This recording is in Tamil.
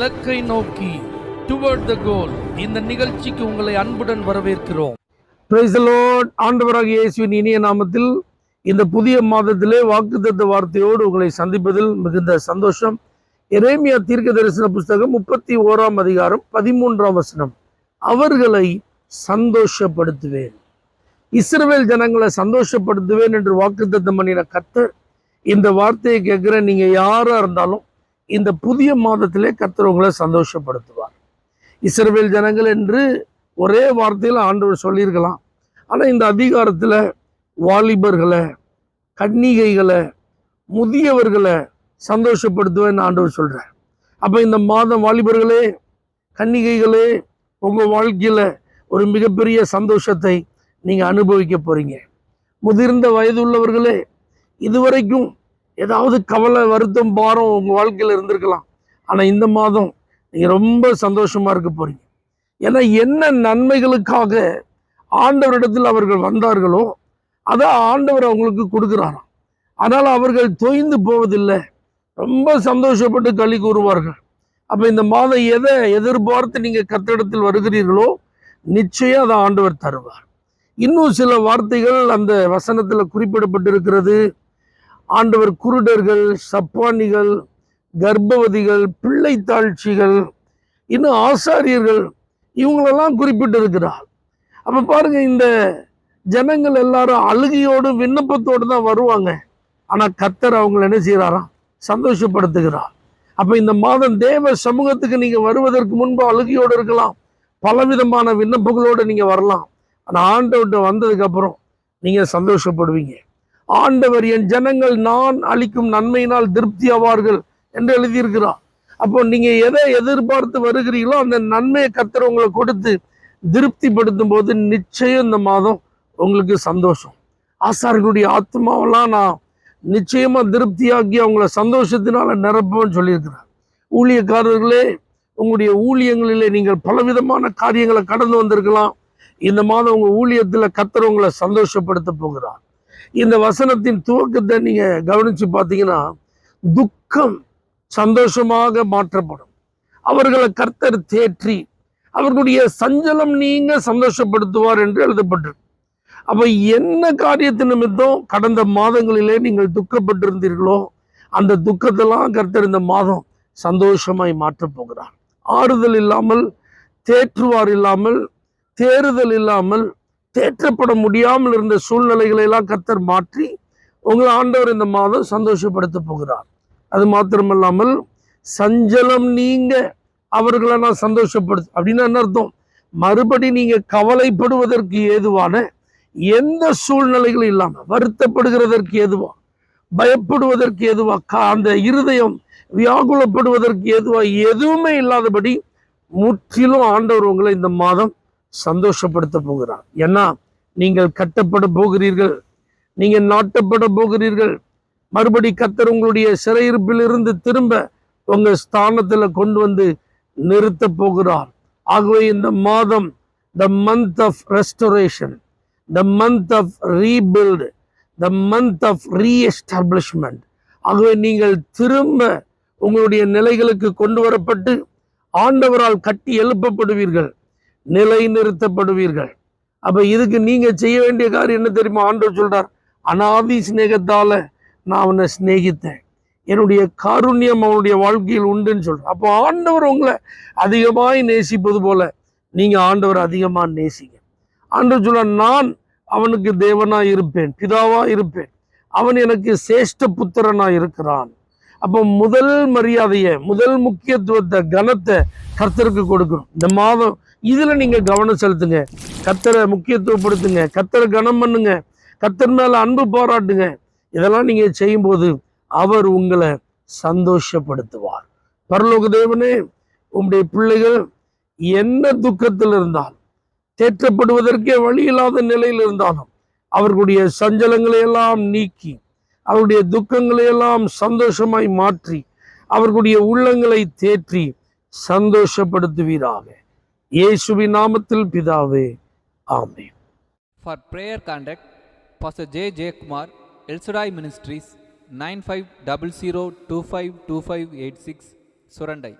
இலக்கை நோக்கி டுவர்ட் த கோல். இந்த நிகழ்ச்சிக்கு உங்களை அன்புடன் வரவேற்கிறோம். Praise the Lord. ஆண்டவராகிய இயேசுவின் இனிய நாமத்தில் இந்த புதிய மாதத்திலே வாக்குத்தத்த வார்த்தையோடு உங்களை சந்திப்பதில் மிகுந்த சந்தோஷம். எரேமியா தீர்க்க தரிசன புஸ்தகம் 31ஆம் அதிகாரம் 13ஆம் வசனம். அவர்களை சந்தோஷப்படுத்துவேன், இஸ்ரவேல் ஜனங்களை சந்தோஷப்படுத்துவேன் என்று வாக்குத்தத்தம் பண்ணின கர்த்தர் இந்த வார்த்தையை கேட்கிற நீங்க யாரா இருந்தாலும் இந்த புதிய மாதத்திலே கர்த்தர் உங்களை சந்தோஷப்படுத்துவார். இஸ்ரவேல் ஜனங்கள் என்று ஒரே வார்த்தையில் ஆண்டவர் சொல்லியிருக்கலாம். ஆனால் இந்த அதிகாரத்தில் வாலிபர்களை, கன்னிகைகளை, முதியவர்களை சந்தோஷப்படுத்துவேன்னு ஆண்டவர் சொல்கிறார். அப்போ இந்த மாதம் வாலிபர்களே, கன்னிகைகளே, உங்கள் வாழ்க்கையில் ஒரு மிகப்பெரிய சந்தோஷத்தை நீங்கள் அனுபவிக்க போகிறீங்க. முதிர்ந்த வயது உள்ளவர்களே, இதுவரைக்கும் ஏதாவது கவலை, வருத்தம், பாரம் உங்கள் வாழ்க்கையில் இருந்திருக்கலாம். ஆனால் இந்த மாதம் நீங்கள் ரொம்ப சந்தோஷமாக இருக்க போகிறீங்க. ஏன்னா என்ன நன்மைகளுக்காக ஆண்டவரிடத்தில் அவர்கள் வந்தார்களோ அதை ஆண்டவர் அவங்களுக்கு கொடுக்குறாராம். அதனால் அவர்கள் தொய்ந்து போவதில்லை, ரொம்ப சந்தோஷப்பட்டு களி கூறுவார்கள். அப்போ இந்த மாதம் எதை எதிர்பார்த்து நீங்கள் கர்த்தரிடத்தில் வருகிறீர்களோ நிச்சயம் அதை ஆண்டவர் தருவார். இன்னும் சில வார்த்தைகள் அந்த வசனத்தில் குறிப்பிடப்பட்டிருக்கிறது. ஆண்டவர் குருடர்கள், சப்பானிகள், கர்ப்பவதிகள், பிள்ளை தாழ்ச்சிகள், இன்னும் ஆசாரியர்கள், இவங்களெல்லாம் குறிப்பிட்டிருக்கிறார். அப்போ பாருங்க, இந்த ஜனங்கள் எல்லாரும் அழுகையோடு விண்ணப்பத்தோடு தான் வருவாங்க. ஆனால் கர்த்தர் அவங்களை என்ன செய்கிறாராம்? சந்தோஷப்படுத்துகிறார். அப்போ இந்த மாதம் தேவ சமூகத்துக்கு நீங்கள் வருவதற்கு முன்பு அழுகையோடு இருக்கலாம், பலவிதமான விண்ணப்பங்களோடு நீங்கள் வரலாம். ஆனால் ஆண்டவர்கிட்ட வந்ததுக்கு அப்புறம் நீங்கள் சந்தோஷப்படுவீங்க. ஆண்டவர் என் ஜனங்கள் நான் அளிக்கும் நன்மையினால் திருப்தி ஆவார்கள் என்று எழுதியிருக்கிறார். அப்போ நீங்க எதை எதிர்பார்த்து வருகிறீங்களோ அந்த நன்மையை கர்த்தர் உங்களை கொடுத்து திருப்திப்படுத்தும் போது நிச்சயம் இந்த மாதம் உங்களுக்கு சந்தோஷம். ஆசாரியர்களுடைய ஆத்மாவெல்லாம் நான் நிச்சயமா திருப்தியாக்கி அவங்கள சந்தோஷத்தினால நிரப்புவேன்னு சொல்லியிருக்கிறார். ஊழியக்காரர்களே, உங்களுடைய ஊழியங்களிலே நீங்கள் பலவிதமான காரியங்களை கடந்து வந்திருக்கலாம். இந்த மாதம் உங்க ஊழியத்துல கர்த்தர் உங்களை சந்தோஷப்படுத்த போகிறார். இந்த வசனத்தின் துவக்கத்தை நீங்க கவனிச்சு பார்த்தீங்கன்னா, துக்கம் சந்தோஷமாக மாற்றப்படும். அவர்களை கர்த்தர் தேற்றி அவர்களுடைய சஞ்சலம் நீங்க சந்தோஷப்படுத்துவார் என்று எழுதப்பட்டிருக்கு. அப்ப என்ன காரியத்தின் நிமித்தம் கடந்த மாதங்களிலே நீங்கள் துக்கப்பட்டிருந்தீர்களோ அந்த துக்கத்தெல்லாம் கர்த்தர் இந்த மாதம் சந்தோஷமாய் மாற்றப் போகிறார். ஆறுதல் இல்லாமல், தேற்றுவார் இல்லாமல், தேறுதல் இல்லாமல், தேற்றப்பட முடியாமல் இருந்த சூழ்நிலைகளை எல்லாம் கர்த்தர் மாற்றி உங்களை ஆண்டவர் இந்த மாதம் சந்தோஷப்படுத்த போகிறார். அது மாத்திரமல்லாமல் சஞ்சலம் நீங்க அவர்களை நான் சந்தோஷப்படுத்து அப்படின்னா என்ன அர்த்தம்? மறுபடி நீங்க கவலைப்படுவதற்கு ஏதுவான எந்த சூழ்நிலைகளும் இல்லாம, வருத்தப்படுகிறதற்கு ஏதுவா, பயப்படுவதற்கு ஏதுவா, அந்த இருதயம் வியாகுலப்படுவதற்கு ஏதுவா எதுவுமே இல்லாதபடி முற்றிலும் ஆண்டவர் உங்களை இந்த மாதம் சந்தோஷப்படுத்த போகிறார். ஏன்னா நீங்கள் கட்டப்பட போகிறீர்கள், நீங்க நாட்டப்பட போகிறீர்கள். மறுபடி கர்த்தர் உங்களுடைய சிறையிருப்பில் இருந்து திரும்ப உங்க ஸ்தானத்துல கொண்டு வந்து நிறுத்த போகிறார். ஆகவே இந்த மாதம் the month of restoration, the month of rebuild, the month of re-establishment. ஆகவே நீங்கள் திரும்ப உங்களுடைய நிலைகளுக்கு கொண்டு வரப்பட்டு ஆண்டவரால் கட்டி எழுப்பப்படுவீர்கள், நிலை நிறுத்தப்படுவீர்கள். அப்ப இதுக்கு நீங்க செய்ய வேண்டிய காரியம் என்ன தெரியுமா? ஆண்டவர் சொல்றார், அனாதி சிநேகத்தால நான் அவனை சிநேகித்தேன், என்னுடைய காருண்யம் அவனுடைய வாழ்க்கையில் உண்டுன்னு சொல்றேன். அப்போ ஆண்டவர் உங்களை அதிகமாய் நேசிப்பது போல நீங்க ஆண்டவர் அதிகமாக நேசிங்க. ஆண்டவர் சொல்றார், நான் அவனுக்கு தேவனா இருப்பேன், பிதாவா இருப்பேன், அவன் எனக்கு சேஷ்ட புத்திரனா இருக்கிறான். அப்போ முதல் மரியாதையை, முதல் முக்கியத்துவத்தை, கனத்தை கர்த்தருக்கு கொடுக்கணும். இந்த மாதம் இதுல நீங்க கவனம் செலுத்துங்க, கர்த்தரை முக்கியத்துவப்படுத்துங்க, கர்த்தரை கனம் பண்ணுங்க, கர்த்தர் மேல அன்பு பாராட்டுங்க. இதெல்லாம் நீங்க செய்யும்போது அவர் உங்களை சந்தோஷப்படுத்துவார். பரலோக தேவனே, உங்களுடைய பிள்ளைகள் என்ன துக்கத்தில் இருந்தாலும், தேற்றப்படுவதற்கே வழி இல்லாத நிலையில் இருந்தாலும் அவர்களுடைய சஞ்சலங்களை எல்லாம் நீக்கி, அவருடைய துக்கங்களை எல்லாம் சந்தோஷமாய் மாற்றி, அவர்களுடைய உள்ளங்களை தேற்றி சந்தோஷப்படுத்துவீராக. இயேசுவின் நாமத்தில் பிதாவே, ஆமென். For prayer contact, Pastor J. Kumar, El Shaddai Ministries, 9500252586, Surandai.